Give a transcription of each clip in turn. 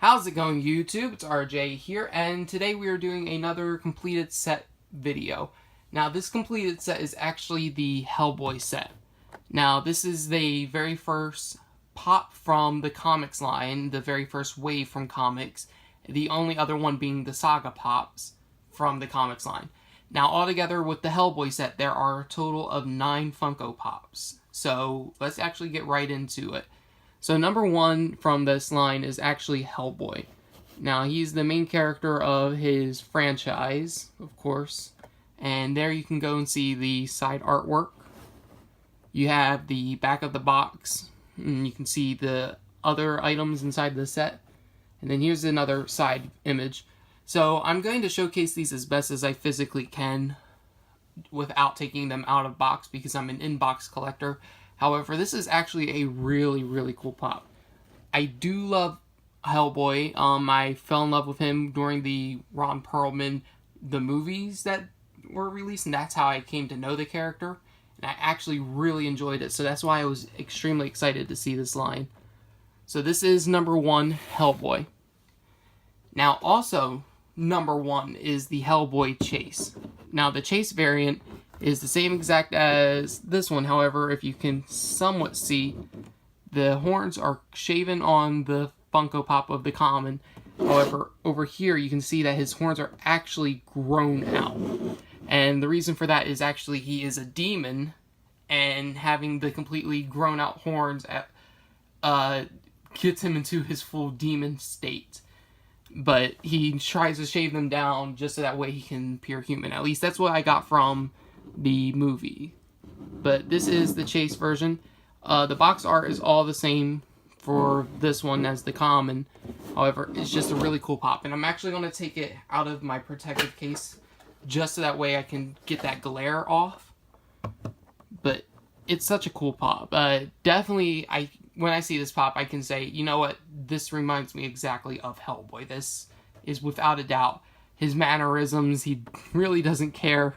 How's it going, YouTube? It's RJ here, and today we are doing another completed set video. Now, this completed set is actually the Hellboy set. Now, this is the very first pop from the comics line, the very first wave from comics, the only other one being the Saga pops from the comics line. Now, altogether with the Hellboy set, there are a total of 9 Funko Pops. So, let's actually get right into it. So number 1 from this line is actually Hellboy. Now, he's the main character of his franchise, of course. And there you can go and see the side artwork. You have the back of the box, and you can see the other items inside the set. And then here's another side image. So I'm going to showcase these as best as I physically can without taking them out of box because I'm an in-box collector. However, this is actually a really, really cool pop. I do love Hellboy. I fell in love with him during the Ron Perlman, the movies that were released, and that's how I came to know the character. And I actually really enjoyed it, so that's why I was extremely excited to see this line. So this is number 1, Hellboy. Now, also, number 1 is the Hellboy Chase. Now, the Chase variant is the same exact as this one. However, if you can somewhat see, the horns are shaven on the Funko Pop of the common. However, over here you can see that his horns are actually grown out. And the reason for that is actually he is a demon, and having the completely grown out horns gets him into his full demon state. But he tries to shave them down just so that way he can appear human. At least that's what I got from the movie. But this is the Chase version. The box art is all the same for this one as the common. However, it's just a really cool pop. And I'm actually going to take it out of my protective case just so that way I can get that glare off. But it's such a cool pop. Definitely, when I see this pop, I can say, you know what, this reminds me exactly of Hellboy. This is without a doubt his mannerisms. He really doesn't care.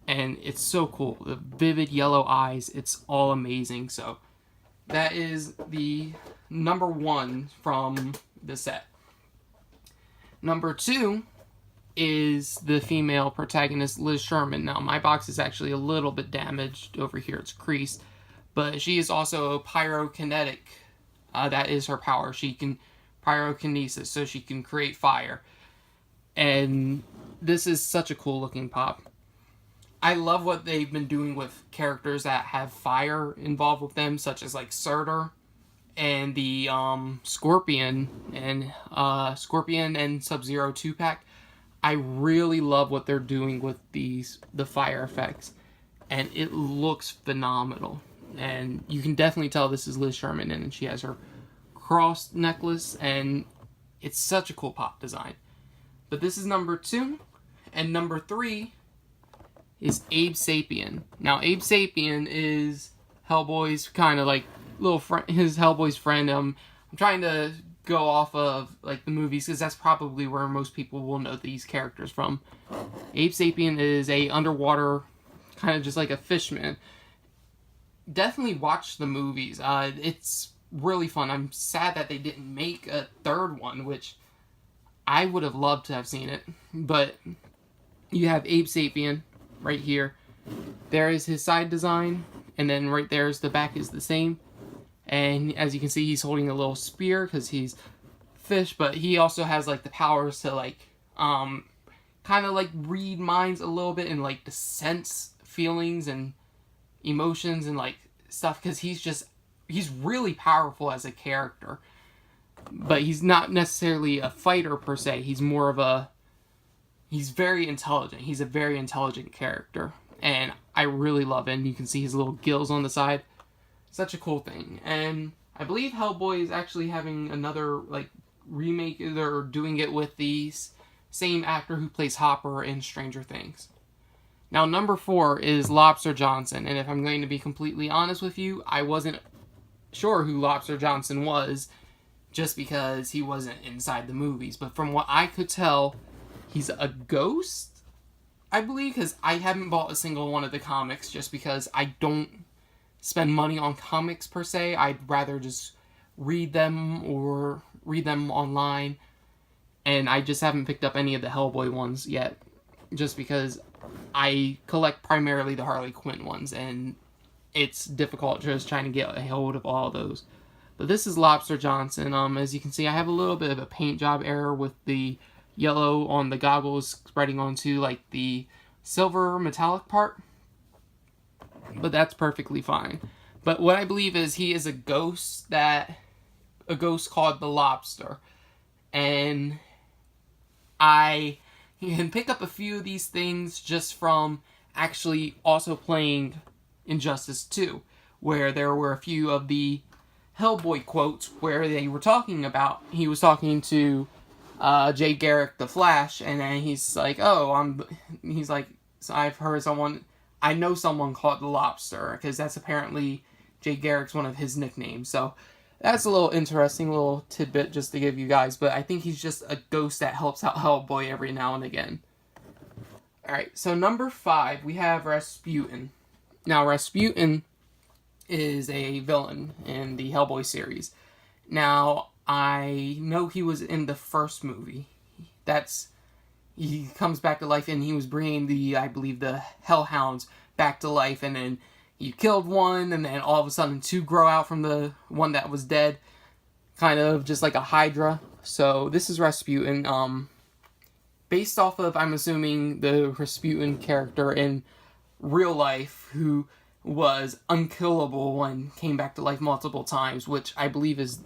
And it's so cool. The vivid yellow eyes, it's all amazing. So that is the number 1 from the set. Number 2 is the female protagonist, Liz Sherman. Now, my box is actually a little bit damaged over here. It's creased. But she is also pyrokinetic. That is her power. She can pyrokinesis, so she can create fire. And this is such a cool looking pop. I love what they've been doing with characters that have fire involved with them, such as like Surtur and the Scorpion and Sub-Zero 2-pack. I really love what they're doing with the fire effects, and it looks phenomenal. And you can definitely tell this is Liz Sherman, and she has her cross necklace, and it's such a cool pop design. But this is number 2, and number 3 is Abe Sapien. Now, Abe Sapien is Hellboy's kind of like little friend, Hellboy's friend. I'm trying to go off of like the movies because that's probably where most people will know these characters from. Abe Sapien is a underwater, kind of just like a fishman. Definitely watch the movies. It's really fun. I'm sad that they didn't make a 3rd one, which I would have loved to have seen it. But you have Abe Sapien right here. There is his side design, and then right there's the back is the same. And as you can see, he's holding a little spear because he's fish, but he also has like the powers to like kind of like read minds a little bit and like to sense feelings and emotions and like stuff, because he's really powerful as a character. But he's not necessarily a fighter per se. He's more of he's very intelligent. He's a very intelligent character. And I really love it. And you can see his little gills on the side. Such a cool thing. And I believe Hellboy is actually having another like remake. They're doing it with the same actor who plays Hopper in Stranger Things. Now, number 4 is Lobster Johnson. And if I'm going to be completely honest with you, I wasn't sure who Lobster Johnson was just because he wasn't inside the movies. But from what I could tell, he's a ghost, I believe, because I haven't bought a single one of the comics just because I don't spend money on comics per se. I'd rather just read them or read them online, and I just haven't picked up any of the Hellboy ones yet, just because I collect primarily the Harley Quinn ones, and it's difficult just trying to get a hold of all those. But this is Lobster Johnson. As you can see, I have a little bit of a paint job error with the yellow on the goggles spreading onto like the silver metallic part, but that's perfectly fine. But what I believe is he is a ghost called the Lobster, and I can pick up a few of these things just from actually also playing Injustice 2, where there were a few of the Hellboy quotes where they were talking about, he was talking to Jay Garrick the Flash, and then he's like, he's like, so I know someone called the Lobster, because that's apparently Jay Garrick's one of his nicknames. So that's a little interesting little tidbit just to give you guys, but I think he's just a ghost that helps out Hellboy every now and again. Alright, so number 5, we have Rasputin. Now, Rasputin is a villain in the Hellboy series. Now, I know he was in the first movie. He comes back to life, and he was bringing I believe the Hellhounds back to life, and then you killed one, and then all of a sudden 2 grow out from the one that was dead, kind of just like a Hydra. So this is Rasputin, based off of, I'm assuming, the Rasputin character in real life, who was unkillable and came back to life multiple times, which I believe is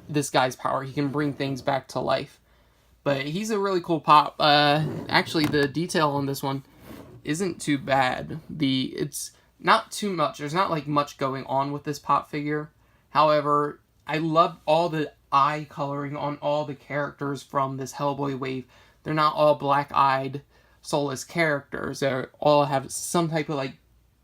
this guy's power. He can bring things back to life. But he's a really cool pop. Actually, the detail on this one isn't too bad. It's not too much. There's not like much going on with this pop figure. However, I love all the eye coloring on all the characters from this Hellboy wave. They're not all black-eyed, soulless characters. They all have some type of like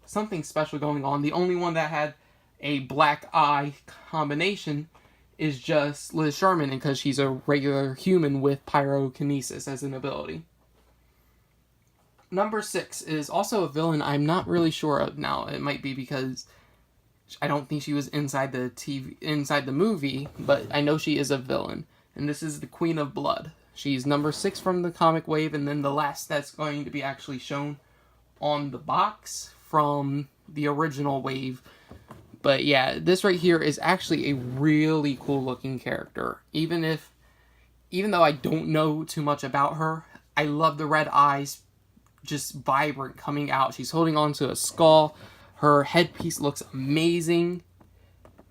something special going on. The only one that had a black eye combination is just Liz Sherman, because she's a regular human with pyrokinesis as an ability. Number 6 is also a villain I'm not really sure of now. It might be because I don't think she was inside the movie, but I know she is a villain. And this is the Queen of Blood. She's number 6 from the comic wave, and then the last that's going to be actually shown on the box from the original wave. But yeah, this right here is actually a really cool looking character. Even though I don't know too much about her, I love the red eyes, just vibrant coming out. She's holding on to a skull. Her headpiece looks amazing.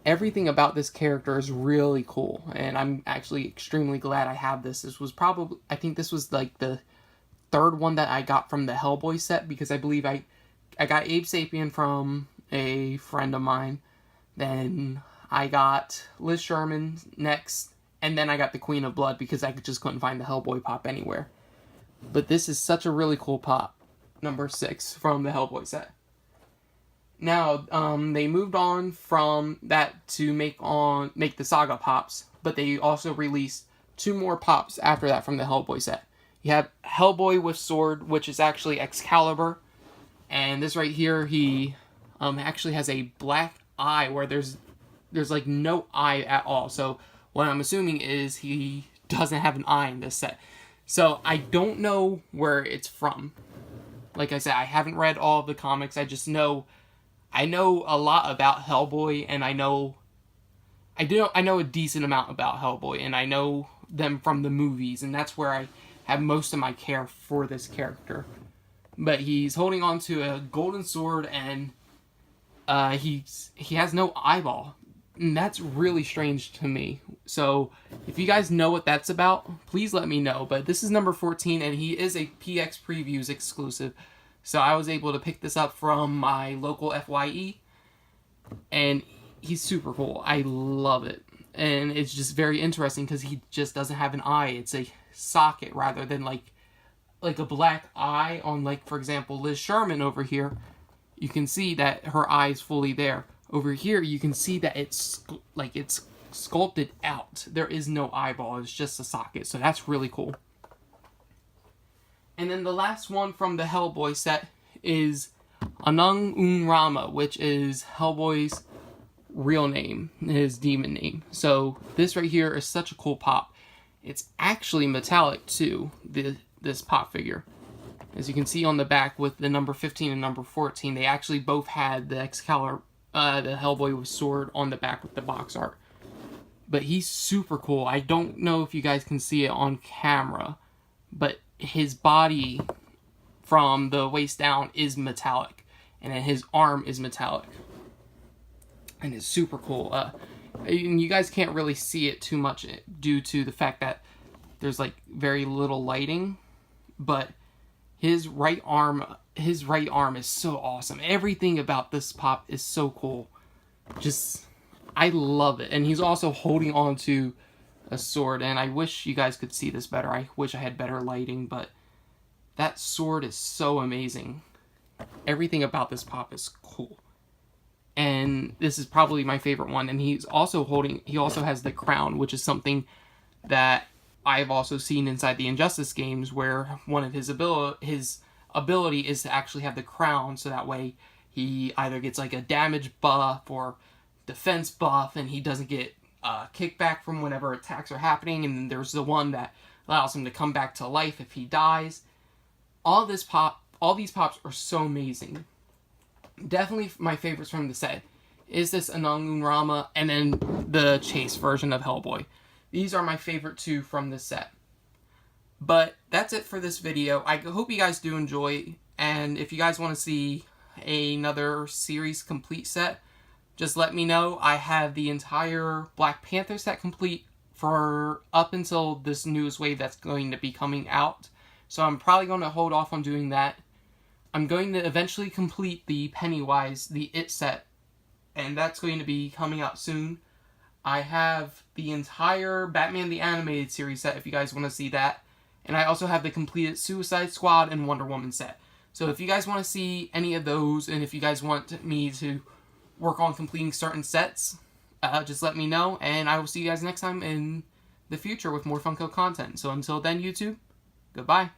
Everything about this character is really cool, and I'm actually extremely glad I have this. I think this was like the 3rd one that I got from the Hellboy set, because I believe I got Abe Sapien from a friend of mine, then I got Liz Sherman next, and then I got the Queen of Blood because I just couldn't find the Hellboy pop anywhere. But this is such a really cool pop, number 6 from the Hellboy set. Now, they moved on from that to make the Saga pops, but they also released 2 more pops after that from the Hellboy set. You have Hellboy with sword, which is actually Excalibur, and this right here, he actually has a black eye where there's like no eye at all. So what I'm assuming is he doesn't have an eye in this set. So I don't know where it's from. Like I said, I haven't read all of the comics. I know a lot about Hellboy, and I know a decent amount about Hellboy, and I know them from the movies, and that's where I have most of my care for this character. But he's holding on to a golden sword, and he has no eyeball. And that's really strange to me. So if you guys know what that's about, please let me know. But this is number 14, and he is a PX Previews exclusive. So I was able to pick this up from my local FYE, and he's super cool. I love it. And it's just very interesting because he just doesn't have an eye. It's a socket rather than like a black eye on, like, for example, Liz Sherman over here. You can see that her eye is fully there. Over here, you can see that it's sculpted out. There is no eyeball. It's just a socket. So that's really cool. And then the last one from the Hellboy set is Anung Un Rama, which is Hellboy's real name, his demon name. So this right here is such a cool pop. It's actually metallic too, this pop figure. As you can see on the back with the number 15 and number 14, they actually both had the Excalibur, the Hellboy with sword on the back with the box art. But he's super cool. I don't know if you guys can see it on camera, but his body from the waist down is metallic, and then his arm is metallic. And it's super cool. And you guys can't really see it too much due to the fact that there's like very little lighting, but his right arm is so awesome. Everything about this pop is so cool. I love it. And he's also holding on to a sword, and I wish you guys could see this better. I wish I had better lighting, but that sword is so amazing. Everything about this pop is cool. And this is probably my favorite one. And he also has the crown, which is something that I've also seen inside the Injustice games, where one of his ability is to actually have the crown, so that way he either gets like a damage buff or defense buff, and he doesn't get kickback from whenever attacks are happening. And then there's the one that allows him to come back to life if he dies. All these pops are so amazing. Definitely my favorites from the set is this Anangun Rama and then the Chase version of Hellboy. These are my favorite two from this set. But that's it for this video. I hope you guys do enjoy, and if you guys want to see another series complete set, just let me know. I have the entire Black Panther set complete for up until this newest wave that's going to be coming out. So I'm probably going to hold off on doing that. I'm going to eventually complete the Pennywise, the It set, and that's going to be coming out soon. I have the entire Batman the Animated Series set if you guys want to see that. And I also have the completed Suicide Squad and Wonder Woman set. So if you guys want to see any of those, and if you guys want me to work on completing certain sets, just let me know. And I will see you guys next time in the future with more Funko content. So until then, YouTube, goodbye.